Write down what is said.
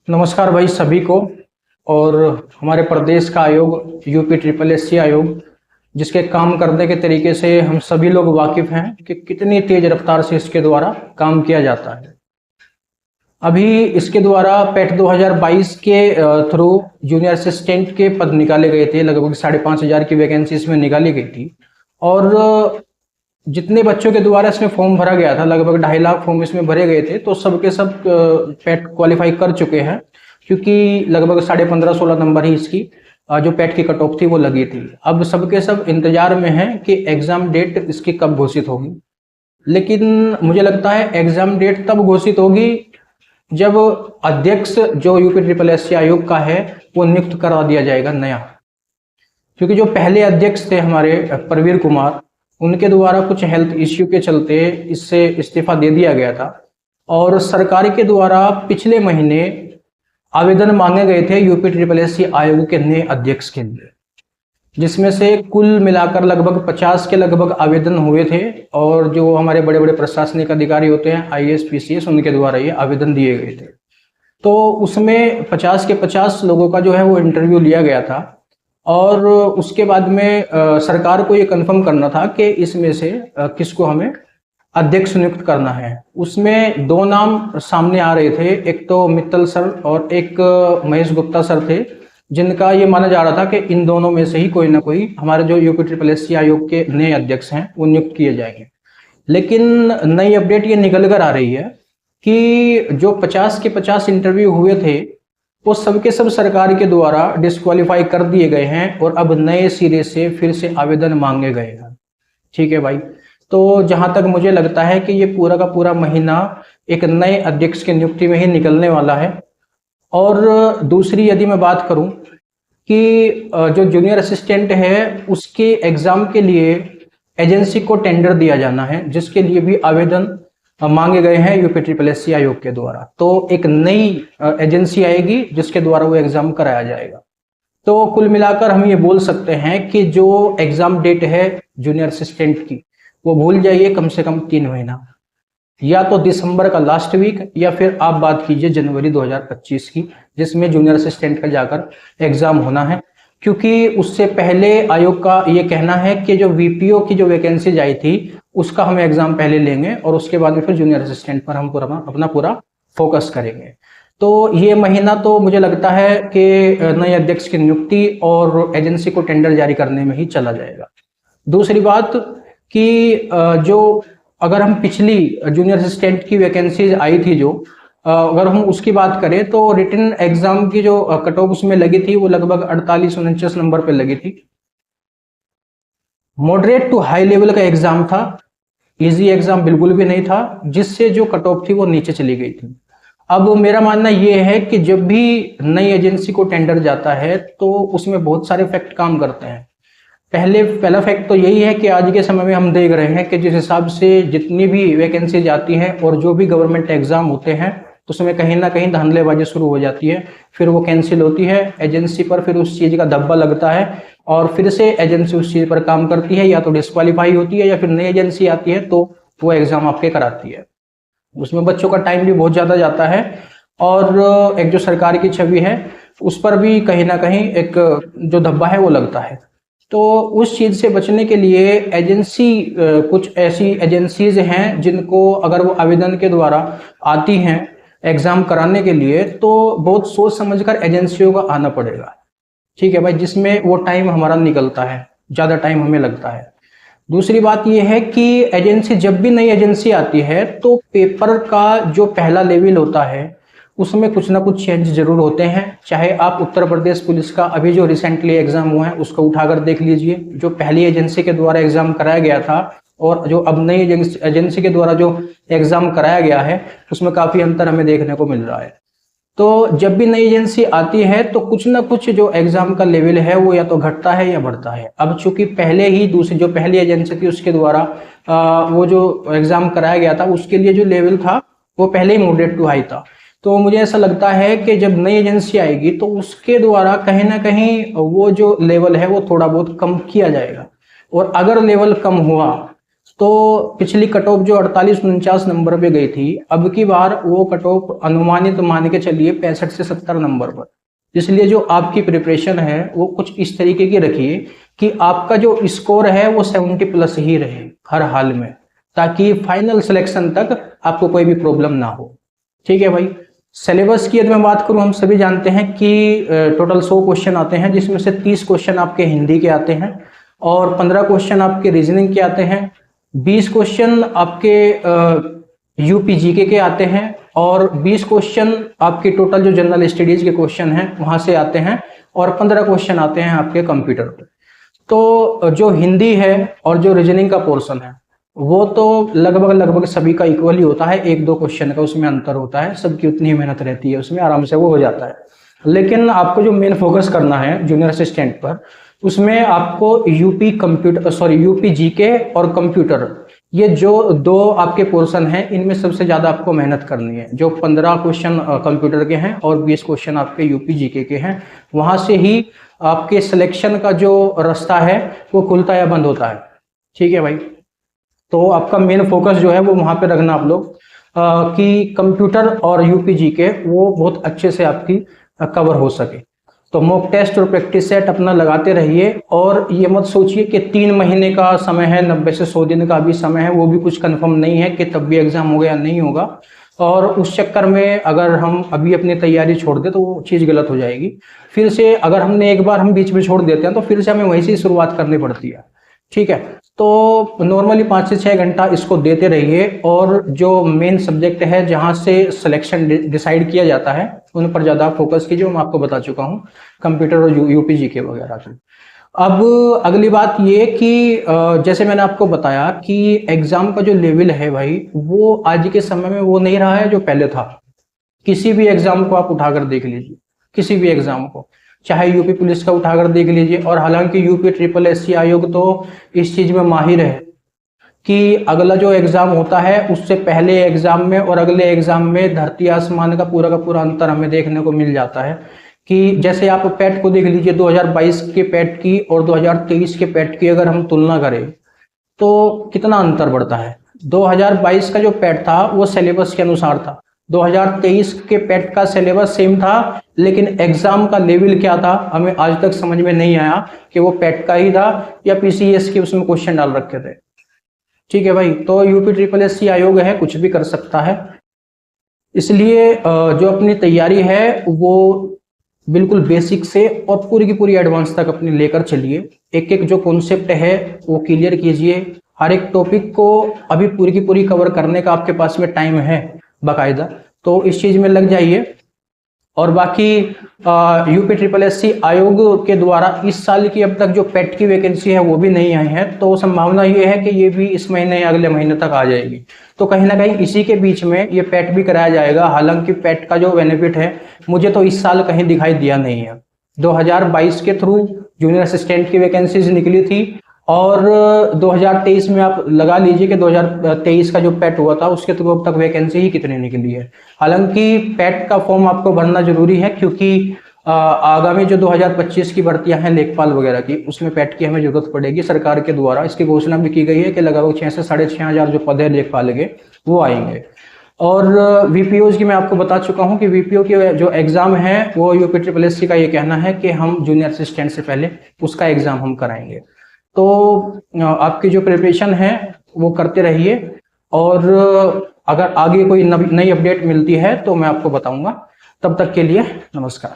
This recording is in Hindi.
नमस्कार भाई सभी को। और हमारे प्रदेश का आयोग यूपी ट्रिपल एस सी आयोग, जिसके काम करने के तरीके से हम सभी लोग वाकिफ हैं कि कितनी तेज रफ्तार से इसके द्वारा काम किया जाता है। अभी इसके द्वारा पेट 2022 के थ्रू जूनियर असिस्टेंट के पद निकाले गए थे। लगभग 5,500 की वैकेंसी इसमें निकाली गई थी और जितने बच्चों के द्वारा इसमें फॉर्म भरा गया था, लगभग 2.5 लाख फॉर्म इसमें भरे गए थे। तो सबके सब पेट क्वालिफाई कर चुके हैं, क्योंकि लगभग 15.5-16 नंबर ही इसकी जो पेट की कट ऑफ थी वो लगी थी। अब सबके सब इंतजार में हैं कि एग्जाम डेट इसकी कब घोषित होगी। लेकिन मुझे लगता है एग्जाम डेट तब घोषित होगी जब अध्यक्ष जो यूपी ट्रिपल एस सी आयोग का है वो नियुक्त करा दिया जाएगा नया। क्योंकि जो पहले अध्यक्ष थे हमारे प्रवीर कुमार, उनके द्वारा कुछ हेल्थ इश्यू के चलते इससे इस्तीफा दे दिया गया था और सरकार के द्वारा पिछले महीने आवेदन मांगे गए थे यूपी ट्रिपल एस सी आयोग के नए अध्यक्ष के लिए, जिसमें से कुल मिलाकर लगभग 50 के लगभग आवेदन हुए थे। और जो हमारे बड़े बड़े प्रशासनिक अधिकारी होते हैं IAS PCS, उनके द्वारा ये आवेदन दिए गए थे। तो उसमें 50 के 50 लोगों का जो है वो इंटरव्यू लिया गया था और उसके बाद में सरकार को ये कंफर्म करना था कि इसमें से किसको हमें अध्यक्ष नियुक्त करना है। उसमें 2 नाम सामने आ रहे थे, एक तो मित्तल सर और एक महेश गुप्ता सर थे, जिनका ये माना जा रहा था कि इन दोनों में से ही कोई ना कोई हमारे जो यूपी ट्रिपल एस सी आयोग के नए अध्यक्ष हैं वो नियुक्त किए जाएंगे। लेकिन नई अपडेट ये निकल कर आ रही है कि जो 50 के 50 इंटरव्यू हुए थे वो सबके सब सरकार के द्वारा डिस्क्वालीफाई कर दिए गए हैं और अब नए सिरे से फिर से आवेदन मांगे गए हैं। ठीक है भाई, तो जहां तक मुझे लगता है कि ये पूरा का पूरा महीना एक नए अध्यक्ष की नियुक्ति में ही निकलने वाला है। और दूसरी यदि मैं बात करूं कि जो जूनियर असिस्टेंट है उसके एग्जाम के लिए एजेंसी को टेंडर दिया जाना है, जिसके लिए भी आवेदन मांगे गए हैं यूपी ट्रिपल एस सी आयोग के द्वारा। तो एक नई एजेंसी आएगी जिसके द्वारा वो एग्जाम कराया जाएगा। तो कुल मिलाकर हम ये बोल सकते हैं कि जो एग्जाम डेट है जूनियर असिस्टेंट की वो भूल जाइए, कम से कम 3 महीना, या तो दिसंबर का लास्ट वीक या फिर आप बात कीजिए जनवरी 2025 की, जिसमें जूनियर असिस्टेंट का जाकर एग्जाम होना है। क्योंकि उससे पहले आयोग का ये कहना है कि जो VPO की जो वैकेंसीज आई थी उसका हम एग्जाम पहले लेंगे और उसके बाद में फिर जूनियर असिस्टेंट पर हम अपना पूरा फोकस करेंगे। तो ये महीना तो मुझे लगता है कि नए अध्यक्ष की नियुक्ति और एजेंसी को टेंडर जारी करने में ही चला जाएगा। दूसरी बात कि जो अगर हम पिछली जूनियर असिस्टेंट की वैकेंसीज आई थी जो अगर हम उसकी बात करें तो रिटन एग्जाम की जो कट ऑफ उसमें लगी थी वो लगभग 48-49 नंबर पे लगी थी। मॉडरेट टू हाई लेवल का एग्जाम था, इजी एग्जाम बिल्कुल भी नहीं था, जिससे जो कट ऑफ थी वो नीचे चली गई थी। अब मेरा मानना ये है कि जब भी नई एजेंसी को टेंडर जाता है तो उसमें बहुत सारे फैक्ट काम करते हैं। पहला फैक्ट तो यही है कि आज के समय में हम देख रहे हैं कि जिस हिसाब से जितनी भी वैकेंसीज आती हैं और जो भी गवर्नमेंट एग्जाम होते हैं उसमें कहीं ना कहीं धांधलेबाजी शुरू हो जाती है, फिर वो कैंसिल होती है एजेंसी पर, फिर उस चीज का धब्बा लगता है और फिर से एजेंसी उस चीज पर काम करती है, या तो डिस्क्वालीफाई होती है या फिर नई एजेंसी आती है तो वो एग्जाम आपके कराती है। उसमें बच्चों का टाइम भी बहुत ज्यादा जाता है और एक जो सरकार की छवि है उस पर भी कहीं ना कहीं एक जो धब्बा है वो लगता है। तो उस चीज से बचने के लिए एजेंसी कुछ ऐसी एजेंसीज हैं जिनको अगर वो आवेदन के द्वारा आती हैं एग्जाम कराने के लिए तो बहुत सोच समझकर एजेंसियों का आना पड़ेगा। ठीक है भाई, जिसमें वो टाइम हमारा निकलता है, ज्यादा टाइम हमें लगता है। दूसरी बात यह है कि एजेंसी जब भी नई एजेंसी आती है तो पेपर का जो पहला लेवल होता है उसमें कुछ ना कुछ चेंज जरूर होते हैं। चाहे आप उत्तर प्रदेश पुलिस का अभी जो रिसेंटली एग्जाम हुआ है उसको उठाकर देख लीजिए, जो पहली एजेंसी के द्वारा एग्जाम कराया गया था और जो अब नई एजेंसी के द्वारा जो एग्जाम कराया गया है उसमें काफी अंतर हमें देखने को मिल रहा है। तो जब भी नई एजेंसी आती है तो कुछ ना कुछ जो एग्जाम का लेवल है वो या तो घटता है या बढ़ता है। अब चूंकि पहले ही दूसरी जो पहली एजेंसी थी उसके द्वारा वो जो एग्जाम कराया गया था उसके लिए जो लेवल था वो पहले ही मॉडरेट टू हाई था। तो मुझे ऐसा लगता है कि जब नई एजेंसी आएगी तो उसके द्वारा कहीं ना कहीं वो जो लेवल है वो थोड़ा बहुत कम किया जाएगा। और अगर लेवल कम हुआ तो पिछली कट ऑफ जो 48-49 नंबर पे गई थी, अब की बार वो कट ऑफ अनुमानित मान के चलिए 65 से 70 नंबर पर। इसलिए जो आपकी प्रिपरेशन है वो कुछ इस तरीके की रखिए कि आपका जो स्कोर है वो 70 प्लस ही रहे हर हाल में, ताकि फाइनल सिलेक्शन तक आपको कोई भी प्रॉब्लम ना हो। ठीक है भाई। सिलेबस की यदि मैं बात करूं, हम सभी जानते हैं कि टोटल 100 क्वेश्चन आते हैं, जिसमें से 30 क्वेश्चन आपके हिंदी के आते हैं और 15 क्वेश्चन आपके रीजनिंग के आते हैं, 20 क्वेश्चन आपके यूपी जीके के आते हैं और 20 क्वेश्चन आपके टोटल जो जनरल स्टडीज के क्वेश्चन हैं वहां से आते हैं और 15 क्वेश्चन आते हैं आपके कंप्यूटर पर। तो जो हिंदी है और जो रीजनिंग का पोर्शन है वो तो लगभग सभी का इक्वल ही होता है, 1-2 क्वेश्चन का उसमें अंतर होता है, सबकी उतनी ही मेहनत रहती है, उसमें आराम से वो हो जाता है। लेकिन आपको जो मेन फोकस करना है जूनियर असिस्टेंट पर, उसमें आपको यूपी जीके और कंप्यूटर, ये जो 2 आपके पोर्शन हैं, इनमें सबसे ज्यादा आपको मेहनत करनी है। जो 15 क्वेश्चन कंप्यूटर के हैं और 20 क्वेश्चन आपके यूपी जीके के हैं, वहां से ही आपके सिलेक्शन का जो रास्ता है वो खुलता या बंद होता है। ठीक है भाई। तो आपका मेन फोकस जो है वो वहां पे रखना आप लोग कि कंप्यूटर और यूपी जीके वो बहुत अच्छे से आपकी कवर हो सके। तो मॉक टेस्ट और प्रैक्टिस सेट अपना लगाते रहिए और ये मत सोचिए कि 3 महीने का समय है, 90 से 100 दिन का भी समय है, वो भी कुछ कंफर्म नहीं है कि तब भी एग्जाम होगा या नहीं होगा। और उस चक्कर में अगर हम अभी अपनी तैयारी छोड़ दें तो वो चीज़ गलत हो जाएगी। फिर से अगर हमने एक बार हम बीच में छोड़ देते हैं तो फिर से हमें वहीं से शुरुआत करनी पड़ती है। ठीक है। तो नॉर्मली 5 से 6 घंटा इसको देते रहिए और जो मेन सब्जेक्ट है जहां से सिलेक्शन डिसाइड किया जाता है उन पर ज़्यादा फोकस कीजिए। मैं आपको बता चुका हूँ कंप्यूटर और यूपी जीके वगैरह की। अब अगली बात ये कि जैसे मैंने आपको बताया कि एग्जाम का जो लेवल है भाई वो आज के समय में वो नहीं रहा है जो पहले था। किसी भी एग्जाम को आप उठाकर देख लीजिए, किसी भी एग्जाम को, चाहे यूपी पुलिस का उठाकर देख लीजिए। और हालांकि यूपी SSS आयोग तो इस चीज में माहिर है कि अगला जो एग्जाम होता है उससे पहले एग्जाम में और अगले एग्जाम में धरती आसमान का पूरा अंतर हमें देखने को मिल जाता है। कि जैसे आप पैट को देख लीजिए, 2022 के पैट की और 2023 के पैट की अगर हम तुलना करें तो कितना अंतर बढ़ता है। 2022 का जो पैट था वो सिलेबस के अनुसार था, 2023 के पैट का सिलेबस सेम था, लेकिन एग्जाम का लेवल क्या था हमें आज तक समझ में नहीं आया कि वो पैट का ही था या PCS के उसमें क्वेश्चन डाल रखे थे। ठीक है भाई। तो यूपी SSS आयोग है, कुछ भी कर सकता है। इसलिए जो अपनी तैयारी है वो बिल्कुल बेसिक से और पूरी की पूरी एडवांस तक अपने लेकर चलिए। एक एक जो कॉन्सेप्ट है वो क्लियर कीजिए। हर एक टॉपिक को अभी पूरी की पूरी कवर करने का आपके पास में टाइम है बाकायदा, तो इस चीज में लग जाइए। और बाकी यूपी SSS आयोग के द्वारा इस साल की अब तक जो पैट की वैकेंसी है वो भी नहीं आई है, तो संभावना ये है कि ये भी इस महीने या अगले महीने तक आ जाएगी। तो कहीं ना कहीं इसी के बीच में ये पैट भी कराया जाएगा। हालांकि पैट का जो बेनिफिट है मुझे तो इस साल कहीं दिखाई दिया नहीं है। 2022 के थ्रू जूनियर असिस्टेंट की वैकेंसीज निकली थी और 2023 में आप लगा लीजिए कि 2023 का जो पैट हुआ था उसके थ्रू अब तक वैकेंसी ही कितनी निकली है। हालांकि पैट का फॉर्म आपको भरना जरूरी है क्योंकि आगामी जो 2025 की भर्तियां हैं लेखपाल वगैरह की, उसमें पैट की हमें जरूरत पड़ेगी। सरकार के द्वारा इसकी घोषणा भी की गई है कि लगभग 6 से 6,500 जो पद है लेखपाल के वो आएंगे। और VPOs की मैं आपको बता चुका हूं कि VPO के जो एग्जाम है वो यूपी SSS का ये कहना है कि हम जूनियर असिस्टेंट से पहले उसका एग्जाम हम कराएंगे। तो आपकी जो प्रिपरेशन है वो करते रहिए और अगर आगे कोई नई अपडेट मिलती है तो मैं आपको बताऊंगा। तब तक के लिए नमस्कार।